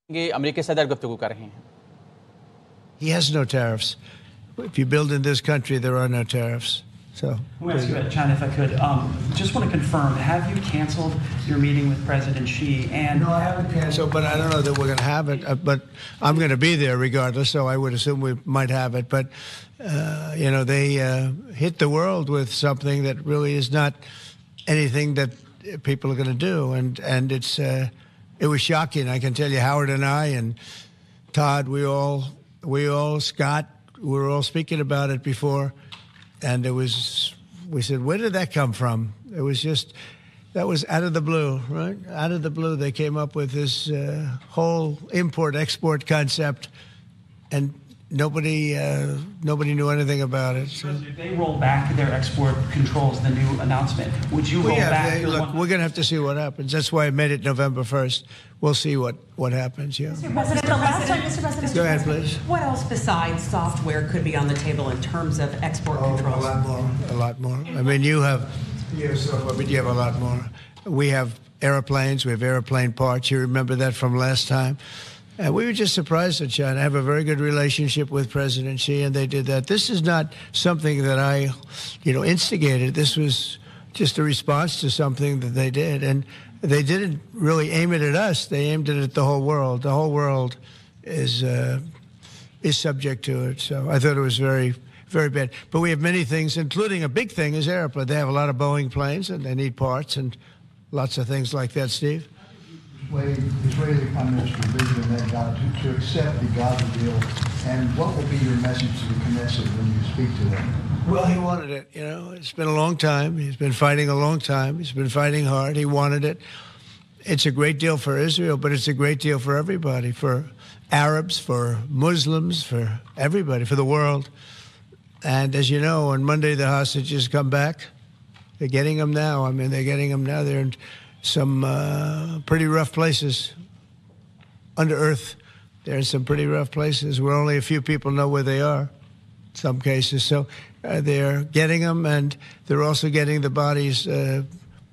अमेरिकी सदर गुफ्तगू कर रहे हैं. He has no tariffs. If you build in this country, there are no tariffs. So, I want to ask you about China, if I could. Just want to confirm, have you canceled your meeting with President Xi? And no, I haven't canceled, but I don't know that we're going to have it. But I'm going to be there regardless, so I would assume we might have it. But, you know, they hit the world with something that really is not anything that people are going to do. And it was shocking. I can tell you, Howard and I and Todd, we all, Scott, we were all speaking about it before. And we said, where did that come from? It was just, that was out of the blue, right? Out of the blue, they came up with this whole import-export concept, and nobody knew anything about it. So. If they roll back their export controls, the new announcement, would you roll back? Look, we're going to have to see what happens. That's why I made it November 1st. We'll see what happens, yeah. Mr. President, go ahead, please. What else besides software could be on the table in terms of export controls? A lot more. I mean, you have a lot more. We have airplanes. We have airplane parts. You remember that from last time. And we were just surprised at China. I have a very good relationship with President Xi, and they did that. This is not something that I, instigated. This was just a response to something that they did. And they didn't really aim it at us. They aimed it at the whole world. The whole world is subject to it. So I thought it was very, very bad. But we have many things, including a big thing is airplanes. They have a lot of Boeing planes, and they need parts and lots of things like that, Steve. Israeli Prime Minister Benjamin Netanyahu to accept the Gaza deal, and what will be your message to the Knesset when you speak to them? Well, he wanted it. It's been a long time. He's been fighting a long time. He's been fighting hard. He wanted it. It's a great deal for Israel, but it's a great deal for everybody, for Arabs, for Muslims, for everybody, for the world. And as you know, on Monday the hostages come back. They're getting them now. I mean, they're getting them now. They're in some pretty rough places under earth. They're in some pretty rough places where only a few people know where they are, in some cases. So they're getting them, and they're also getting the bodies,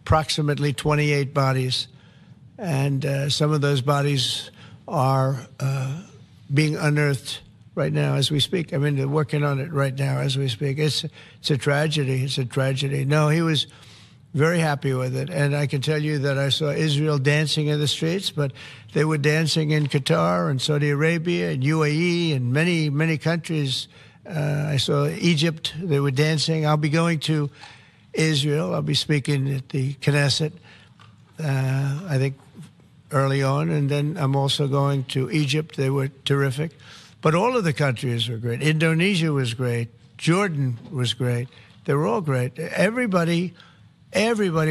approximately 28 bodies. And some of those bodies are being unearthed right now as we speak. I mean, they're working on it right now as we speak. It's a tragedy. It's a tragedy. No, he was very happy with it. And I can tell you that I saw Israel dancing in the streets, but they were dancing in Qatar and Saudi Arabia and UAE and many, many countries. I saw Egypt. They were dancing. I'll be going to Israel. I'll be speaking at the Knesset, I think, early on. And then I'm also going to Egypt. They were terrific. But all of the countries were great. Indonesia was great. Jordan was great. They were all great. Everybody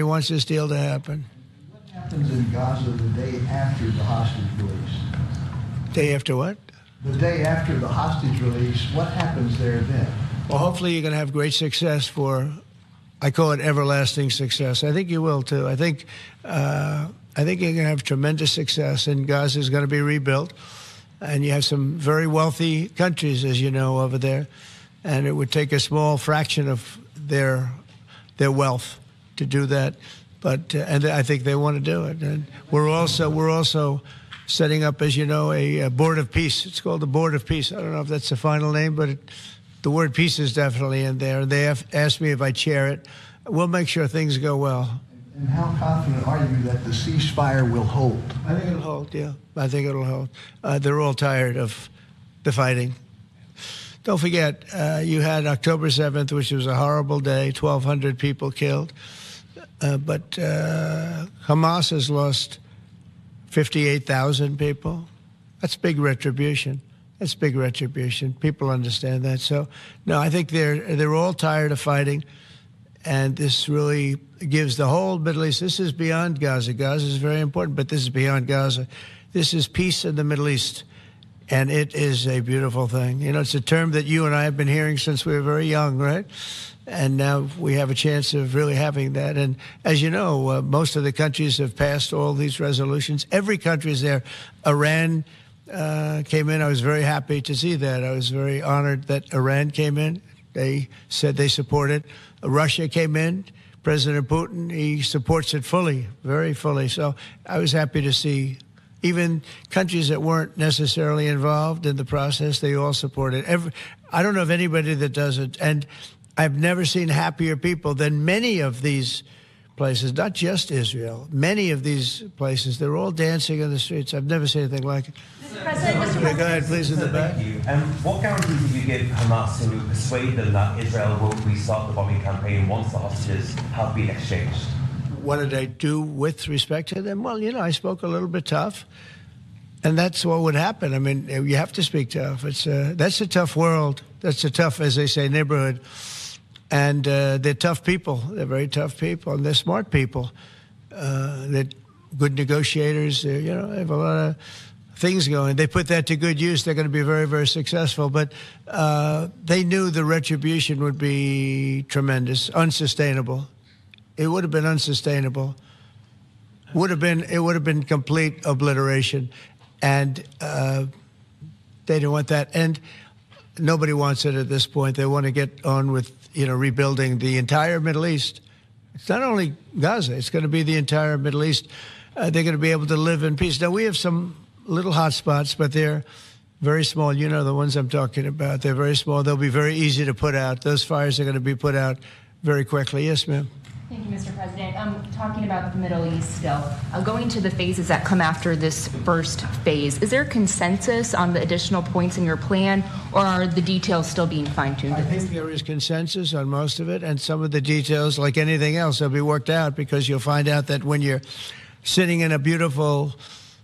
wants this deal to happen. What happens in Gaza the day after the hostage release? Day after what? The day after the hostage release, what happens there then? Well, hopefully you're going to have great success I call it everlasting success. I think you will, too. I think you're going to have tremendous success, and Gaza is going to be rebuilt. And you have some very wealthy countries, as you know, over there. And it would take a small fraction of their wealth to do that, but and I think they want to do it. And we're also setting up, as you know, a board of peace. It's called the Board of Peace. I don't know if that's the final name, but the word peace is definitely in there. They have asked me if I chair it. We'll make sure things go well. And how confident are you that the ceasefire will hold? I think it'll hold. Yeah, I think it'll hold. They're all tired of the fighting. Don't forget, you had October 7th, which was a horrible day, 1,200 people killed. But Hamas has lost 58,000 people. That's big retribution. That's big retribution. People understand that. So, no, I think they're all tired of fighting. And this really gives the whole Middle East, this is beyond Gaza. Gaza is very important, but this is beyond Gaza. This is peace in the Middle East. And it is a beautiful thing. It's a term that you and I have been hearing since we were very young, right? And now we have a chance of really having that. And as you know, most of the countries have passed all these resolutions. Every country is there. Iran came in. I was very happy to see that. I was very honored that Iran came in. They said they support it. Russia came in. President Putin, he supports it fully, very fully. So I was happy to see even countries that weren't necessarily involved in the process, they all support it. I don't know of anybody that doesn't. And I've never seen happier people than many of these places, not just Israel. Many of these places, they're all dancing in the streets. I've never seen anything like it. Mr. President, Go ahead, please, in the back. Thank you. What guarantee did you give Hamas to persuade them that Israel will restart the bombing campaign once the hostages have been exchanged? What did I do with respect to them? Well, I spoke a little bit tough, and that's what would happen. I mean, you have to speak tough. That's a tough world. That's a tough, as they say, neighborhood. And they're tough people. They're very tough people, and they're smart people. They're good negotiators. They have a lot of things going. They put that to good use. They're going to be very, very successful. But they knew the retribution would be tremendous, unsustainable. It would have been unsustainable. It would have been complete obliteration, and they didn't want that. And nobody wants it at this point. They want to get on with rebuilding the entire Middle East. It's not only Gaza. It's going to be the entire Middle East. They're going to be able to live in peace. Now, we have some little hot spots, but they're very small. You know the ones I'm talking about. They're very small. They'll be very easy to put out. Those fires are going to be put out very quickly. Yes, ma'am. Thank you, Mr. President. Talking about the Middle East still, going to the phases that come after this first phase, is there consensus on the additional points in your plan, or are the details still being fine-tuned? I think there is consensus on most of it, and some of the details, like anything else, will be worked out, because you'll find out that when you're sitting in a beautiful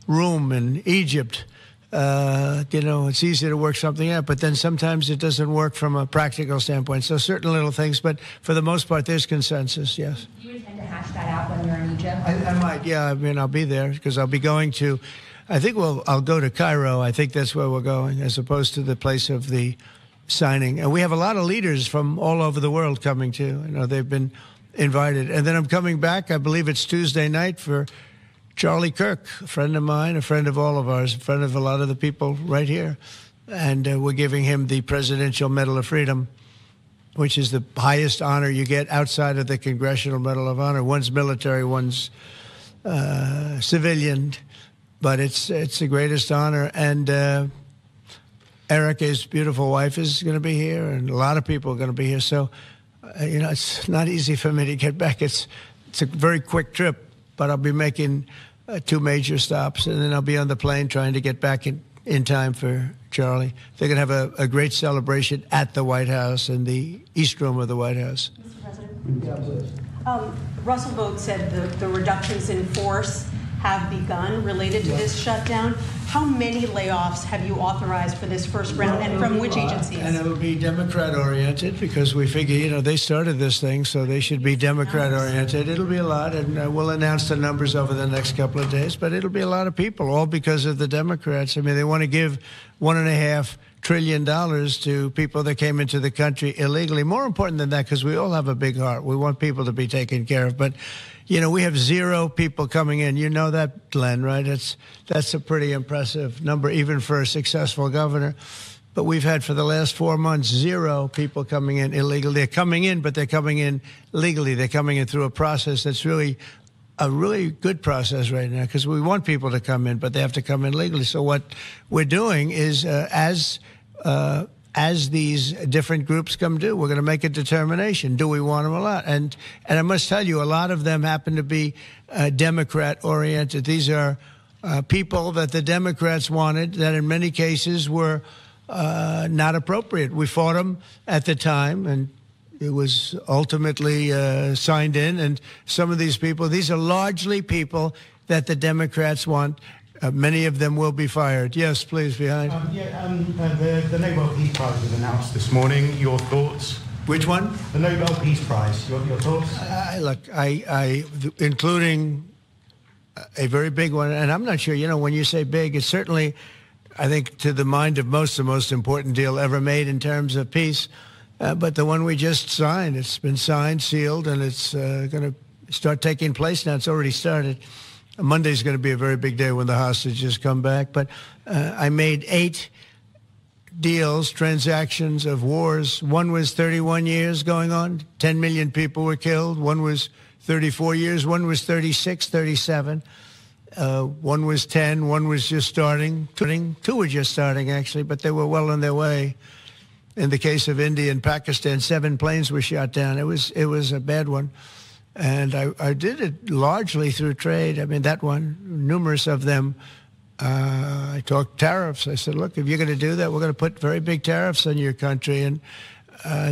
room in Egypt, it's easy to work something out, but then sometimes it doesn't work from a practical standpoint. So certain little things, but for the most part, there's consensus, yes. Do you intend to hash that out when you're in Egypt? I might, yeah. I mean, I'll be there because I'll be going to, I'll go to Cairo. I think that's where we're going, as opposed to the place of the signing. And we have a lot of leaders from all over the world coming too. They've been invited. And then I'm coming back, I believe it's Tuesday night, for Charlie Kirk, a friend of mine, a friend of all of ours, a friend of a lot of the people right here. And we're giving him the Presidential Medal of Freedom, which is the highest honor you get outside of the Congressional Medal of Honor. One's military, one's civilian, but it's the greatest honor. And Eric, his beautiful wife, is going to be here, and a lot of people are going to be here. So, it's not easy for me to get back. It's a very quick trip, but I'll be making 2 major stops, and then I'll be on the plane trying to get back in time for Charlie. They're going to have a great celebration at the White House, in the East Room of the White House. Mr. President? Russell Vogt said the reductions in force have begun related to this shutdown. How many layoffs have you authorized for this first round, and from which agencies? And it will be Democrat-oriented, because we figure, they started this thing, so they should be Democrat-oriented. It'll be a lot, and we'll announce the numbers over the next couple of days, but it'll be a lot of people, all because of the Democrats. I mean, they want to give $1.5 trillion to people that came into the country illegally. More important than that, because we all have a big heart. We want people to be taken care of, but we have 0 people coming in. You know that, Glenn, right? That's a pretty impressive number, even for a successful governor. But we've had, for the last 4 months, 0 people coming in illegally. They're coming in, but they're coming in legally. They're coming in through a process that's really a really good process right now, because we want people to come in, but they have to come in legally. So what we're doing is, as these different groups come due, we're going to make a determination. Do we want them or not? And I must tell you, a lot of them happen to be Democrat-oriented. These are people that the Democrats wanted, that in many cases were not appropriate. We fought them at the time, and it was ultimately signed in. And some of these people, these are largely people that the Democrats want. Many of them will be fired. Yes, please, behind. The Nobel Peace Prize was announced this morning. Your thoughts? Which one? The Nobel Peace Prize. Your thoughts? Including a very big one, and I'm not sure, when you say big, it's certainly, I think, to the mind of most, the most important deal ever made in terms of peace. But the one we just signed, it's been signed, sealed, and it's going to start taking place now. It's already started. Monday's going to be a very big day when the hostages come back. But I made 8 deals, transactions of wars. One was 31 years going on. 10 million people were killed. One was 34 years. One was 36, 37. One was 10, one was just starting. Two were just starting, actually, but they were well on their way. In the case of India and Pakistan, 7 planes were shot down. It was a bad one. And I did it largely through trade. I mean, that one, numerous of them. I talked tariffs. I said, look, if you're going to do that, we're going to put very big tariffs on your country. And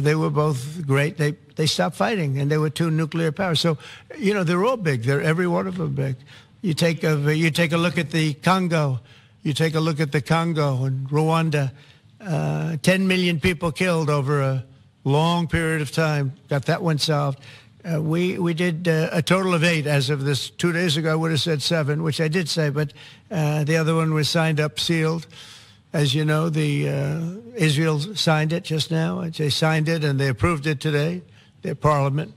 they were both great. They stopped fighting, and they were 2 nuclear powers. So, you know, they're all big. They're every one of them big. You take a look at the Congo. You take a look at the Congo and Rwanda. 10 million people killed over a long period of time. Got that one solved. We did a total of 8 as of this 2 days ago. I would have said 7, which I did say, but the other one was signed up, sealed. As you know, Israel signed it just now. They signed it and they approved it today, their parliament.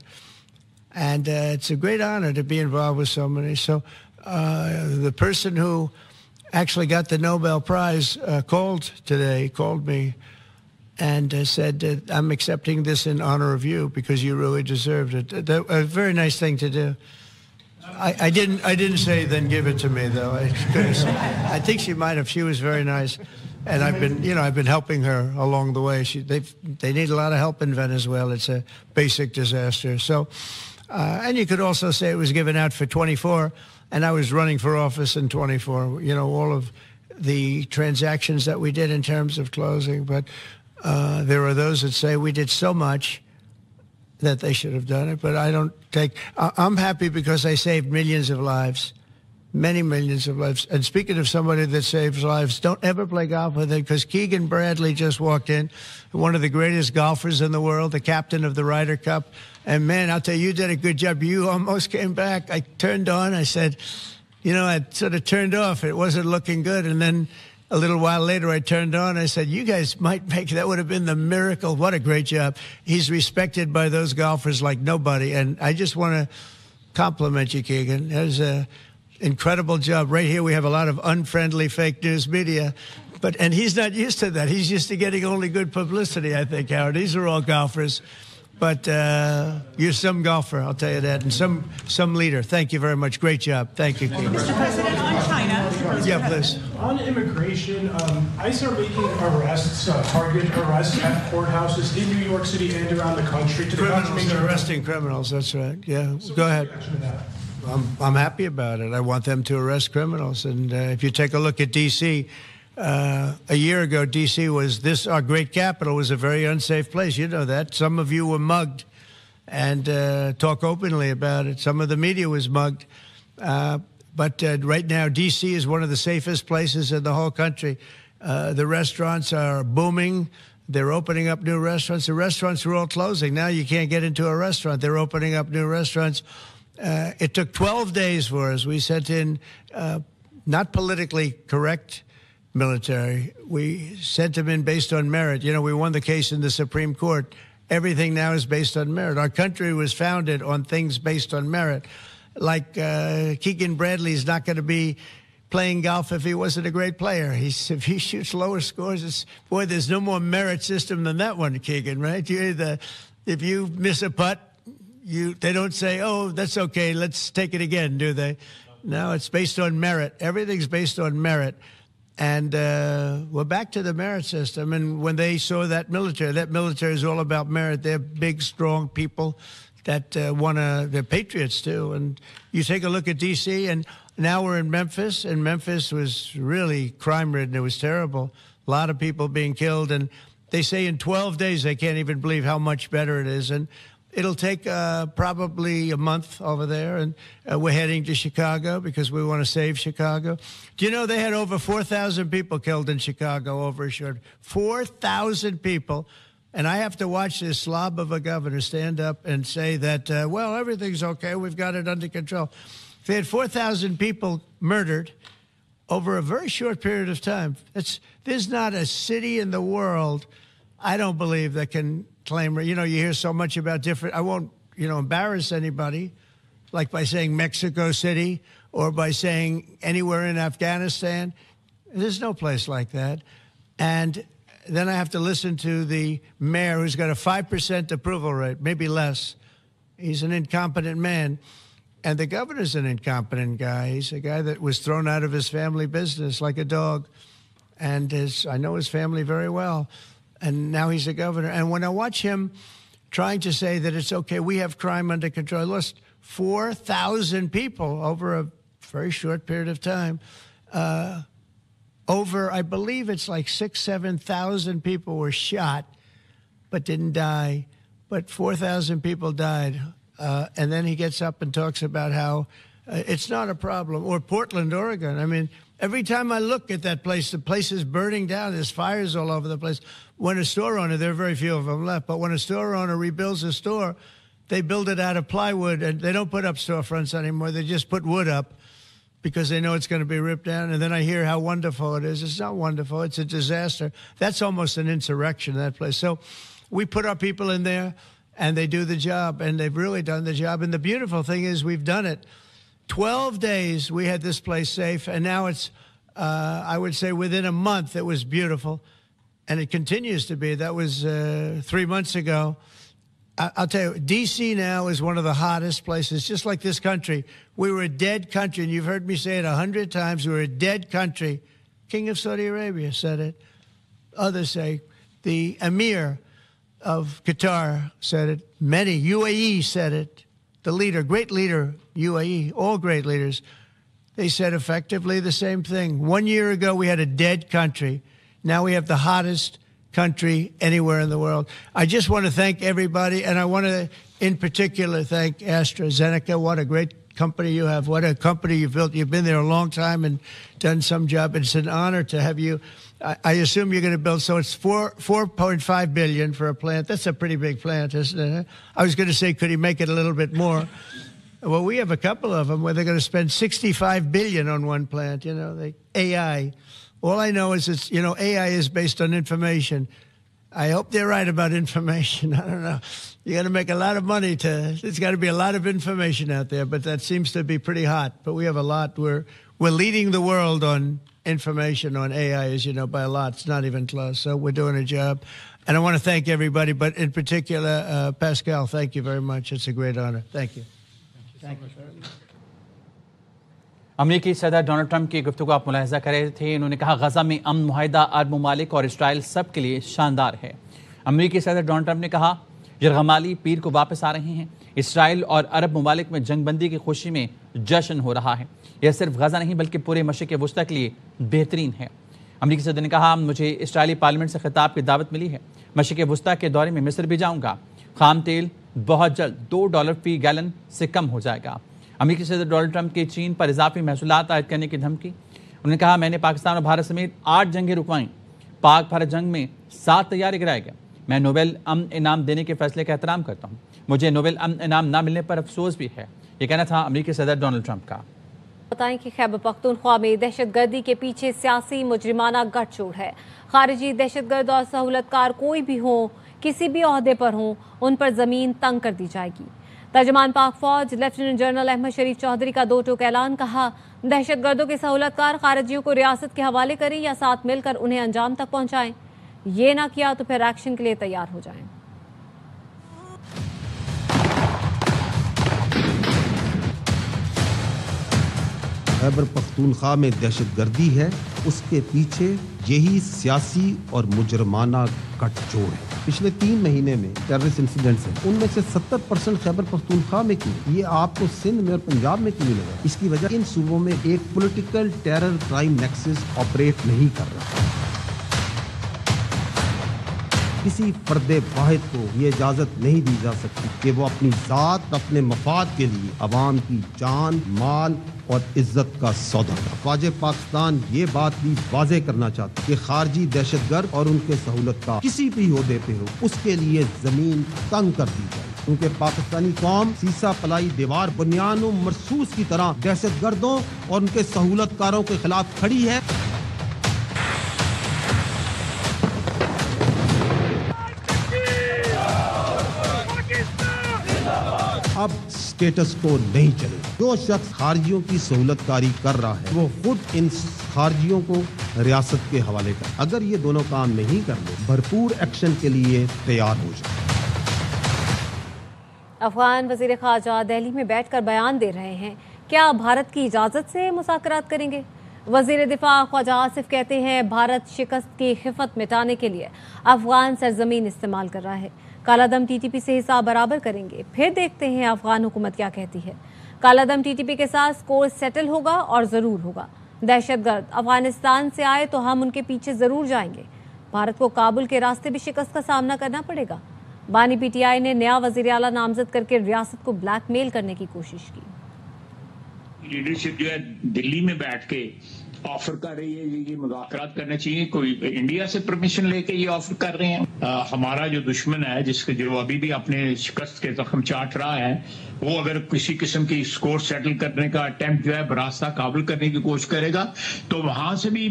And it's a great honor to be involved with so many. So the person who actually got the Nobel Prize called me and said, I'm accepting this in honor of you because you really deserved it. A very nice thing to do. I didn't say then give it to me, though. I think she might have. She was very nice. And I've been helping her along the way. They need a lot of help in Venezuela. It's a basic disaster. So, and you could also say it was given out for 24, and I was running for office in 24. You know, all of the transactions that we did in terms of closing. But there are those that say we did so much that they should have done it. But I don't take. I'm happy because I saved millions of lives. Many millions of lives. And speaking of somebody that saves lives, don't ever play golf with him because Keegan Bradley just walked in, one of the greatest golfers in the world, the captain of the Ryder Cup. And, man, I'll tell you, you did a good job. You almost came back. I turned on. I said, you know, I sort of turned off. It wasn't looking good. And then a little while later, I turned on. I said, you guys might make that would have been the miracle. What a great job. He's respected by those golfers like nobody. And I just want to compliment you, Keegan. That was a incredible job. Right here, we have a lot of unfriendly fake news media, and he's not used to that. He's used to getting only good publicity, I think, Howard. These are all golfers, but you're some golfer, I'll tell you that, and some leader. Thank you very much. Great job. Thank you, Keegan. Mr. President, on China. Yeah, please. On immigration, ICE are making arrests, target arrests at courthouses in New York City and around the country. Criminals are arresting criminals, that's right. Yeah, so go ahead. I'm happy about it. I want them to arrest criminals. And if you take a look at D.C., a year ago, D.C. was our great capital was a very unsafe place. You know that. Some of you were mugged and talk openly about it. Some of the media was mugged. But right now, D.C. is one of the safest places in the whole country. The restaurants are booming. They're opening up new restaurants. The restaurants are all closing. Now you can't get into a restaurant. They're opening up new restaurants. It took 12 days for us. We sent in not politically correct military. We sent them in based on merit. You know, we won the case in the Supreme Court. Everything now is based on merit. Our country was founded on things based on merit. Like Keegan Bradley's not going to be playing golf if he wasn't a great player. If he shoots lower scores, boy, there's no more merit system than that one, Keegan, right? If you miss a putt, they don't say, oh, that's okay, let's take it again, do they? No, it's based on merit. Everything's based on merit. And we're back to the merit system. And when they saw that military is all about merit. They're big, strong people that they're patriots, too. And you take a look at D.C., and now we're in Memphis, and Memphis was really crime-ridden. It was terrible. A lot of people being killed. And they say in 12 days they can't even believe how much better it is. And it'll take probably a month over there, and we're heading to Chicago because we want to save Chicago. Do you know they had over 4,000 people killed in Chicago over a short 4,000 people, and I have to watch this slob of a governor stand up and say that, well, everything's okay, we've got it under control. They had 4,000 people murdered over a very short period of time. There's not a city in the world, I don't believe, that can claim, you know, you hear so much about different, I won't, embarrass anybody, like by saying Mexico City or by saying anywhere in Afghanistan. There's no place like that. And then I have to listen to the mayor who's got a 5% approval rate, maybe less. He's an incompetent man. And the governor's an incompetent guy. He's a guy that was thrown out of his family business like a dog. And I know his family very well. And now he's a governor. And when I watch him trying to say that it's okay, we have crime under control, I lost 4,000 people over a very short period of time. I believe it's like 7,000 people were shot but didn't die. But 4,000 people died. And then he gets up and talks about how it's not a problem. Or Portland, Oregon. I mean, every time I look at that place, the place is burning down. There's fires all over the place. When a store owner, there are very few of them left, but when a store owner rebuilds a store, they build it out of plywood, and they don't put up storefronts anymore. They just put wood up because they know it's going to be ripped down. And then I hear how wonderful it is. It's not wonderful. It's a disaster. That's almost an insurrection, that place. So we put our people in there, and they do the job, and they've really done the job. And the beautiful thing is we've done it. 12 days we had this place safe, and now it's, I would say within a month it was beautiful, and it continues to be. That was 3 months ago. I'll tell you, D.C. now is one of the hottest places, just like this country. We were a dead country, and you've heard me say it 100 times. We were a dead country. King of Saudi Arabia said it. Others say. The Emir of Qatar said it. Many. UAE said it. The leader, great leader, UAE, all great leaders, they said effectively the same thing. 1 year ago, we had a dead country. Now we have the hottest country anywhere in the world. I just want to thank everybody, and I want to, in particular, thank AstraZeneca. What a great company you have. What a company you've built. You've been there a long time and done some job. It's an honor to have you. I assume you're going to build, so it's $4.5 billion for a plant. That's a pretty big plant, isn't it? I was going to say, could he make it a little bit more? Well, we have a couple of them where they're going to spend $65 billion on one plant, AI. All I know is it's, AI is based on information. I hope they're right about information. I don't know. You got to make a lot of money there's got to be a lot of information out there, but that seems to be pretty hot. But we have a lot. We're leading the world on information on AI, as you know, by a lot. It's not even close. So we're doing a job. And I want to thank everybody, but in particular, Pascal, thank you very much. It's a great honor. Thank you. Thank you very much. अमेरिकी सदर Donald Trump की गुफ्तगू आप मुलाहिजा कर रहे थे। इन्होंने कहा गजा में अमन मुआहिदा अरब ममालिक और इसराइल सब के लिए शानदार है। अमेरिकी सदर डोनाल्ड ट्रंप ने कहा यरगमाली पीर को वापस आ रहे हैं। इसराइल और अरब ममालिक में जंगबंदी की खुशी में जश्न हो रहा है। यह सिर्फ गजा नहीं बल्कि पूरे मशरिक़ वस्ता के लिए बेहतरीन है। अमेरिकी सदर ने कहा मुझे इसराइली पार्लियामेंट से खिताब की दावत मिली है। मशरिक़ वस्ता के दौरे में मिस्र भी जाऊँगा। खाम तेल बहुत जल्द $2 फी गैलन से कम हो जाएगा। अमेरिकी सदर डोनाल्ड ट्रंप की चीन पर इजाफी महसूलात आयद करने की धमकी। उन्होंने कहा मैंने पाकिस्तान और भारत समेत 8 जंगें रुकवाईं। पाक भारत जंग में 7 तैयारी कराए गए। मैं नोबेल अमन इनाम देने के फैसले का एहतराम करता हूँ। मुझे नोबेल अमन इनाम ना मिलने पर अफसोस भी है। ये कहना था अमेरिकी सदर डोनाल्ड ट्रंप का। बताएं कि खैबर पख्तूनख्वा में दहशतगर्दी के पीछे सियासी मुजरिमाना गठजोड़ है। खारिजी दहशतगर्द और सहूलतकार कोई भी हो, किसी भी ओहदे पर हो, उन पर जमीन तंग कर दी जाएगी। तर्जमान पाक फौज लेफ्टिनेंट जनरल अहमद शरीफ चौधरी का 2 टूक ऐलान। कहा दहशतगर्दों के सहूलतकार खारिजियों को रियासत के हवाले करें या साथ मिलकर उन्हें अंजाम तक पहुंचाएं। ये ना किया तो फिर एक्शन के लिए तैयार हो जाएं। खैबर पख्तूनख्वा में दहशतगर्दी है, उसके पीछे यही सियासी और मुजरमाना गठजोड़ है। पिछले 3 महीने में टेररिस्ट इंसिडेंट्स हैं, उनमें से 70% खैबर पख्तूनख्वा में क्यों? ये आपको सिंध में और पंजाब में क्यों नहीं लगा? इसकी वजह इन सूबों में एक political terror crime nexus operate नहीं कर रहा। किसी फर्दे वाहिद को ये इजाजत नहीं दी जा सकती कि वो अपनी जात, अपने मफाद के लिए अवाम की जान, माल और इज्जत का सौदा करे। ख्वाजा पाकिस्तान ये बात भी वाज़ेह करना चाहता है कि खारजी दहशतगर्द और उनके सहूलतकार किसी भी ओहदे पे हो, उसके लिए जमीन तंग कर दी जाए। क्योंकि पाकिस्तानी कौम सीसा पलाई दीवार बुनियान मरसूस की तरह दहशतगर्दों और उनके सहूलतकारों के खिलाफ खड़ी है। अब स्टेटस को नहीं चले। जो शख्स खारजियों की सहूलतकारी कर रहा है वो खुद इन खारजियों को रियासत के हवाले कर। अगर ये दोनों काम नहीं कर ले, भरपूर एक्शन के लिए तैयार हो जाए। افغان وزیر خارجہ دہلی میں بیٹھ کر بیان دے رہے ہیں، کیا بھارت کی اجازت سے مذاکرات کریں گے؟ وزیر دفاع خواجہ آصف کہتے ہیں بھارت شکست کی خفت مٹانے کے لیے افغان سرزمین استعمال کر رہا ہے، کالا دم ٹی ٹی پی سے حساب برابر کریں گے، پھر دیکھتے ہیں افغان حکومت کیا کہتی ہے۔ کالا دم ٹی ٹی پی کے ساتھ سکور سیٹل ہوگا اور ضرور ہوگا۔ دہشت گرد افغانستان سے آئے تو ہم ان کے پیچھے ضرور جائیں گے۔ بھارت کو کابل کے راستے بھی شکست کا سامنا کرنا پڑے گا۔ بانی پی ٹی آئی نے نیا وزیر اعلیٰ نامزد کر کے ریاست کو بلیک میل کرنے کی کوشش کی۔ لیڈرشپ جو ہے دلی میں بیٹھ کے آفر کر رہی ہے یہ مذاکرات کرنا چاہیے، کوئی انڈیا سے پرمیشن لے کے یہ آفر کر رہے ہیں۔ ہمارا جو دشمن ہے جس کے جو ابھی بھی اپنے شکست کے زخم چاٹ رہا ہے، وہ اگر کسی قسم کی سکور سیٹل کرنے کا اٹیمپٹ جو ہے براستہ کابل کرنے کی کوشش کرے گا تو وہاں سے بھی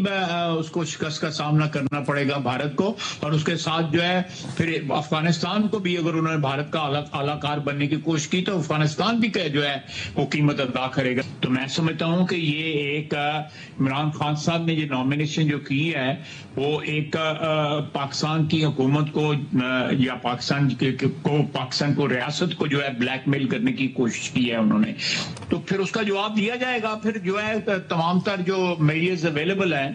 اس کو شکست کا سامنا کرنا پڑے گا بھارت کو، اور اس کے ساتھ جو ہے پھر افغانستان کو بھی اگر انہوں نے بھارت کا اعلی کار بننے کی کوشش کی تو افغانستان بھی جو ہے وہ قیمت ادا کرے گا۔ تو میں سمجھتا ہوں کہ یہ ایک عمران خان صاحب نے یہ نامینیشن جو کی ہے وہ ایک پاکستان کی حکومت کو یا پاکستان کو ریاست کو جو ہے بلیک میل کرنے کی کوشش کی ہے انہوں نے، تو پھر اس کا جواب دیا جائے گا۔ پھر جو ہے تمام تر جو میڈیاز اویلیبل ہیں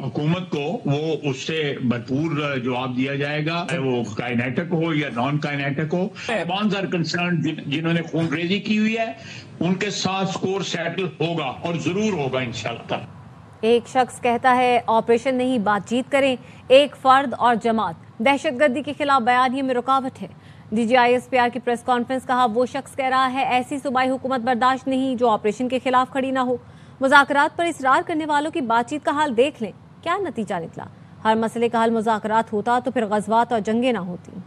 حکومت کو وہ اس سے بھرپور جواب دیا جائے گا، وہ کائنیٹک ہو یا نان کائنیٹک ہو۔ افغانز آر کنسرنڈ جنہوں نے خون ریزی کی ہوئی ہے ان کے ساتھ سکور سیٹل ہوگا اور ضرور ہوگا انشاءاللہ۔ ایک شخص کہتا ہے آپریشن نہیں بات چیت کریں، ایک فرد اور جماعت دہشت گردی کے خلاف بیانیے میں رکاوٹ ہے۔ ڈی جی ISPR کی پریس کانفرنس کہا وہ شخص کہہ رہا ہے ایسی صوبائی حکومت برداشت نہیں جو آپریشن کے خلاف کھڑی نہ ہو۔ مذاکرات پر اصرار کرنے والوں کی بات چیت کا حال دیکھ لیں، کیا نتیجہ نکلا؟ ہر مسئلے کا حل مذاکرات ہوتا تو پھر غزوات اور جنگیں نہ ہوتی۔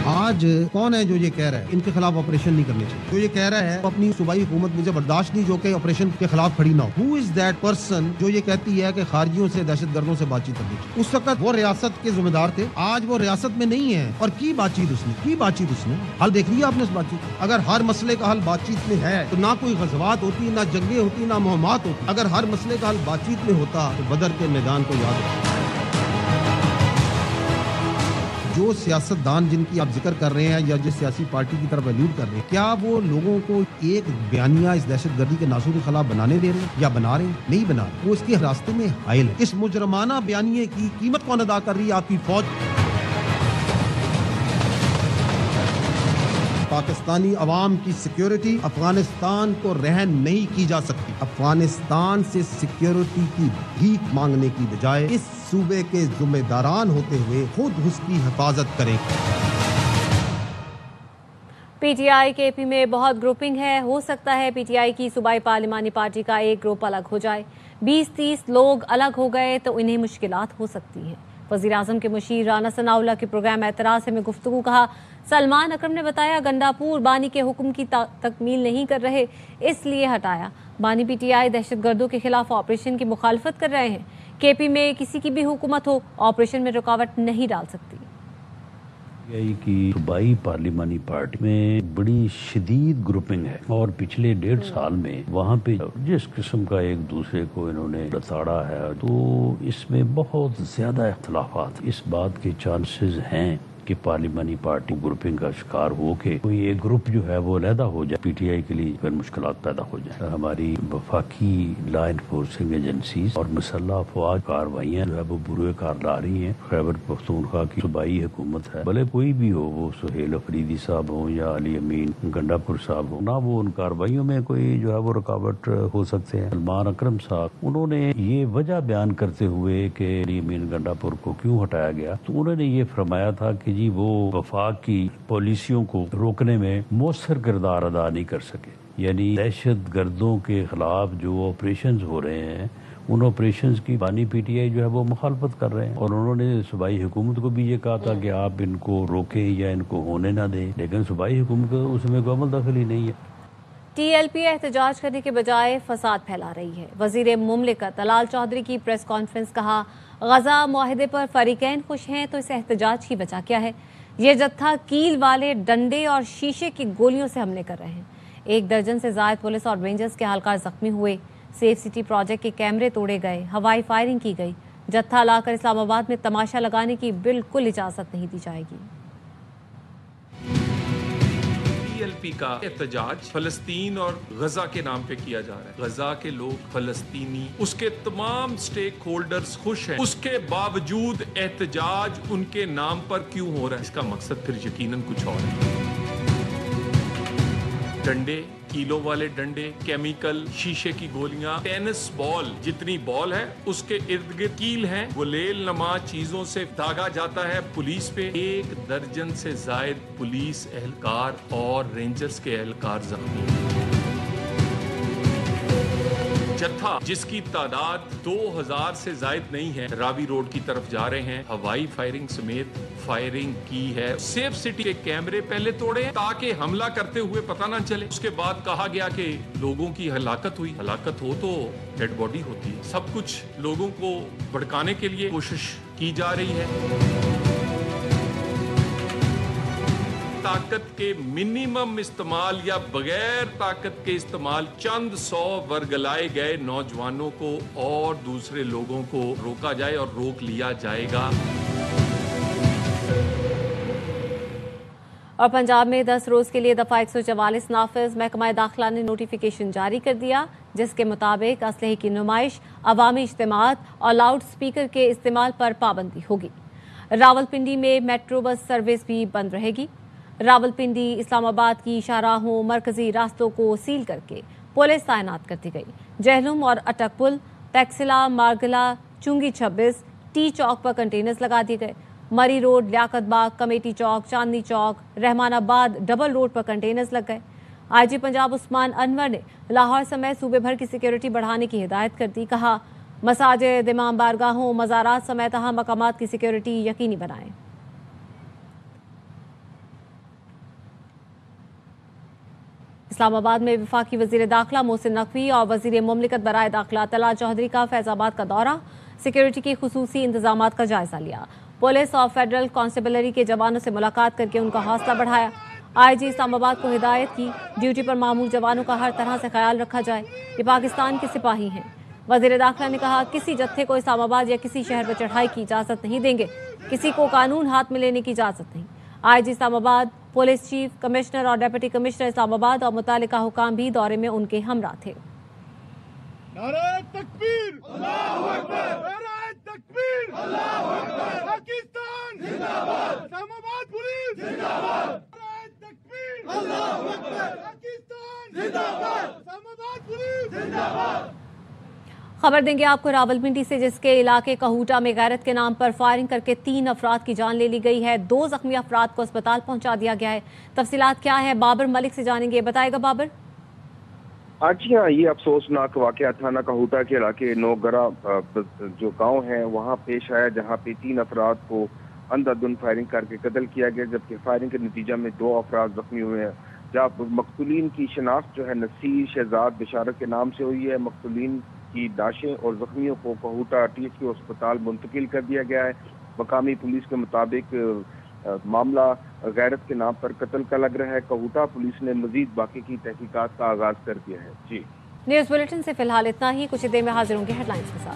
آج کون ہے جو یہ کہہ رہا ہے ان کے خلاف آپریشن نہیں کرنے چاہیے؟ جو یہ کہہ رہا ہے اپنی صوبائی حکومت مجھے برداشت نہیں جو کہ آپریشن کے خلاف کھڑی نہ ہو۔ Who is that person جو یہ کہتی ہے کہ خارجیوں سے دہشت گردوں سے بات چیت کرنی چاہیے؟ اس وقت وہ ریاست کے ذمہ دار تھے، آج وہ ریاست میں نہیں ہے اور کی بات چیت اس نے حل دیکھ لیا آپ نے اس بات چیت۔ اگر ہر مسئلے کا حل بات چیت میں ہے تو نہ کوئی غزوات ہوتی، نہ جنگیں ہوتی، نہ مہمات ہوتی۔ اگر ہر مسئلے کا حل بات چیت میں ہوتا تو بدر کے میدان کو یاد رکھتا۔ جو سیاستدان جن کی آپ ذکر کر رہے ہیں یا جس سیاسی پارٹی کی طرف الوڈ کر رہے ہیں، کیا وہ لوگوں کو ایک بیانیہ اس دہشت گردی کے ناسور کے خلاف بنانے دے رہے ہیں یا بنا رہے ہیں؟ نہیں بنا رہے، وہ اس کے راستے میں حائل ہے۔ اس مجرمانہ بیانیے کی قیمت کون ادا کر رہی ہے؟ آپ کی فوج۔ پاکستانی عوام کی سیکیورٹی افغانستان کو رہن نہیں کی جا سکتی۔ افغانستان سے سیکیورٹی کی بھیک مانگنے کی بجائے اس صوبے کے ذمہ داران ہوتے ہوئے خود اس کی حفاظت کریں۔ پی ٹی آئی کے پی میں بہت گروپنگ ہے، ہو سکتا ہے پی ٹی آئی کی صوبائی پارلیمانی پارٹی کا ایک گروپ الگ ہو جائے۔ 20-30 لوگ الگ ہو گئے تو انہیں مشکلات ہو سکتی ہیں۔ وزیر اعظم کے مشیر رانا ثناء اللہ کے پروگرام اعتراض میں گفتگو کہا سلمان اکرم نے بتایا گنڈاپور بانی کے حکم کی تکمیل نہیں کر رہے اس لیے ہٹایا۔ بانی پی ٹی آئی دہشت گردوں کے خلاف آپریشن کی مخالفت کر رہے ہیں۔ کے پی میں کسی کی بھی حکومت ہو آپریشن میں رکاوٹ نہیں ڈال سکتی۔ پی آئی کی صوبائی پارلیمانی پارٹی میں بڑی شدید گروپنگ ہے اور پچھلے 1.5 سال میں وہاں پہ جس قسم کا ایک دوسرے کو انہوں نے لتاڑا ہے تو اس میں بہت زیادہ اختلافات۔ اس بات کے چانسز ہیں کہ پارلیمانی پارٹی گروپنگ کا شکار ہو کے کوئی ایک گروپ جو ہے وہ علیحدہ ہو جائے، پی ٹی آئی کے لیے پھر مشکلات پیدا ہو جائیں۔ ہماری وفاقی لا انفورسنگ ایجنسیز اور مسلح افواج کارروائیاں جو ہے وہ بروئے کار لا رہی ہیں۔ خیبر پختونخوا کی صوبائی حکومت ہے، بھلے کوئی بھی ہو، وہ سہیل افریدی صاحب ہوں یا علی امین گنڈاپور صاحب ہوں، نہ وہ ان کارروائیوں میں کوئی جو ہے وہ رکاوٹ ہو سکتے ہیں۔ سلمان اکرم صاحب انہوں نے یہ وجہ بیان کرتے ہوئے کہ علی امین گنڈاپور کو کیوں ہٹایا گیا تو انہوں نے یہ فرمایا تھا کہ جی وہ وفاق کی پالیسیوں کو روکنے میں مؤثر کردار ادا نہیں کر سکے، یعنی دہشت گردوں کے خلاف جو آپریشنز ہو رہے ہیں ان آپریشنز کی بانی پی ٹی آئی جو ہے وہ مخالفت کر رہے ہیں، اور انہوں نے صوبائی حکومت کو بھی یہ کہا تھا کہ آپ ان کو روکیں یا ان کو ہونے نہ دیں، لیکن صوبائی حکومت کو اس میں کوئی عمل دخل ہی نہیں ہے۔ ٹی ایل پی احتجاج کرنے کے بجائے فساد پھیلا رہی ہے۔ وزیر مملکت طلال چودھری کی پریس کانفرنس کہا غزہ معاہدے پر فریقین خوش ہیں تو اس احتجاج کی وجہ کیا ہے؟ یہ جتھا کیل والے ڈنڈے اور شیشے کی گولیوں سے حملے کر رہے ہیں۔ 1 درجن سے زائد پولیس اور رینجرز کے اہلکار زخمی ہوئے، سیف سٹی پروجیکٹ کے کیمرے توڑے گئے، ہوائی فائرنگ کی گئی، जत्था लाकर इस्लामाबाद में तमाशा लगाने की बिल्कुल इजाजत नहीं दी जाएगी। PLP का एहतजाज फलस्तीन और गजा के नाम पे किया जा रहा है। गजा के लोग, फलस्तीनी, उसके तमाम स्टेक होल्डर्स खुश हैं। उसके बावजूद एहतजाज उनके नाम पर क्यों हो रहा है? इसका मकसद फिर यकीनन कुछ और है। डंडे, कीलो वाले डंडे, केमिकल, शीशे की गोलियां, टेनिस बॉल जितनी बॉल है उसके इर्द गिर्द कील हैं, गुलेल नमा चीजों से दागा जाता है पुलिस पे। 1 दर्जन से जायद पुलिस एहलकार और रेंजर्स के एहलकार जख्मी। जत्था जिसकी तादाद 2000 से जायद नहीं है, रावी रोड की तरफ जा रहे हैं। हवाई फायरिंग समेत फायरिंग की है। सेफ सिटी के कैमरे पहले तोड़े ताकि हमला करते हुए पता ना चले। उसके बाद कहा गया कि लोगों की हलाकत हुई। हलाकत हो तो डेड बॉडी होती है। सब कुछ लोगों को भड़काने के लिए कोशिश की जा रही है। ताकत के मिनिमम इस्तेमाल या बगैर ताकत के इस्तेमाल चंद 100 वर्गलाए गए नौजवानों को और दूसरे लोगों को रोका जाए और रोक लिया जाएगा। और पंजाब में 10 रोज के लिए दफा 144 नाफिज। महकमा दाखिला ने नोटिफिकेशन जारी कर दिया जिसके मुताबिक असलहे की नुमाइश, अवामी इज्तिमात और लाउड स्पीकर के इस्तेमाल पर पाबंदी होगी। रावलपिंडी में मेट्रो बस सर्विस भी बंद रहेगी। रावलपिंडी इस्लामाबाद की शाहराहों, मरकजी रास्तों को सील करके पुलिस तैनात कर दी गई। जहलुम और अटक पुल, तैक्सिला, मारगला, चुंगी 26, टी चौक पर कंटेनर्स लगा दिए गए। मरी रोड, लियाकत बाग, कमेटी चौक, चांदनी चौक, रहमानाबाद डबल रोड पर कंटेनर्स लग गए। IG पंजाब उस्मान अनवर ने लाहौर समेत सूबे भर की सिक्योरिटी बढ़ाने की हिदायत कर दी। कहा, मसाजिद, इमाम बारगाहों, मज़ारात समेत अहम मकामात की सिक्योरिटी यकीनी बनाएं। इस्लामाबाद में वफाकी वजीर दाखिला मोहसिन नकवी और वजीर मुमलिकत बराए दाखिला तला चौधरी का फैजाबाद का दौरा, सिक्योरिटी के खुसूसी इंतजामात का जायजा लिया। पुलिस और फेडरल कांस्टेबलरी के जवानों से मुलाकात करके उनका हौसला बढ़ाया। IG इस्लामाबाद को हिदायत की, ड्यूटी पर मामूल जवानों का हर तरह से ख्याल रखा जाए। ये पाकिस्तान के सिपाही हैं। वजीर दाखिला ने कहा, किसी जत्थे को इस्लामाबाद या किसी शहर पर चढ़ाई की इजाजत नहीं देंगे। किसी को कानून हाथ में लेने की इजाजत नहीं। IG Islamabad, police chief, commissioner और डिप्टी कमिश्नर इस्लामाबाद और मुतालिका हुकाम भी दौरे में उनके हमरा थे। नारे तकबीर, अल्लाहू अकबर, नारे तकबीर, अल्लाहू अकबर, पाकिस्तान जिंदाबाद, इस्लामाबाद पुलिस जिंदाबाद, नारे तकबीर, अल्लाहू अकबर, पाकिस्तान जिंदाबाद, इस्लामाबाद पुलिस जिंदाबाद। खबर देंगे आपको रावलपिंडी से, जिसके इलाके कहूटा में गैरत के नाम पर फायरिंग करके 3 अफराद की जान ले ली गई है। 2 जख्मी अफराद को अस्पताल पहुंचा दिया गया है। तफसीलात क्या है, बाबर मलिक से जानेंगे। बताएगा बाबर। जी हाँ, ये अफसोसनाक वाकया थाना कहूटा के इलाके नौगरा जो गांव है वहाँ पेश आया, जहाँ पे 3 अफराद को अंधाधुंध फायरिंग करके कत्ल किया गया, जबकि फायरिंग के नतीजा में 2 अफराद जख्मी हुए हैं। जहाँ मकतूलीन की शनाख्त जो है नसीर शहजाद बिशारत के नाम से हुई है। मकतूलीन की लाशें और जख्मियों को कहूटा TSQ अस्पताल मुंतकिल कर दिया गया है। मकामी पुलिस के मुताबिक मामला गैरत के नाम पर कत्ल का लग रहा है। कहूटा पुलिस ने मजीद बाकी की तहकीकात का आगाज कर दिया है। जी, न्यूज़ बुलेटिन से फिलहाल इतना ही। कुछ देर में हाजिर होंगे हेडलाइंस के साथ।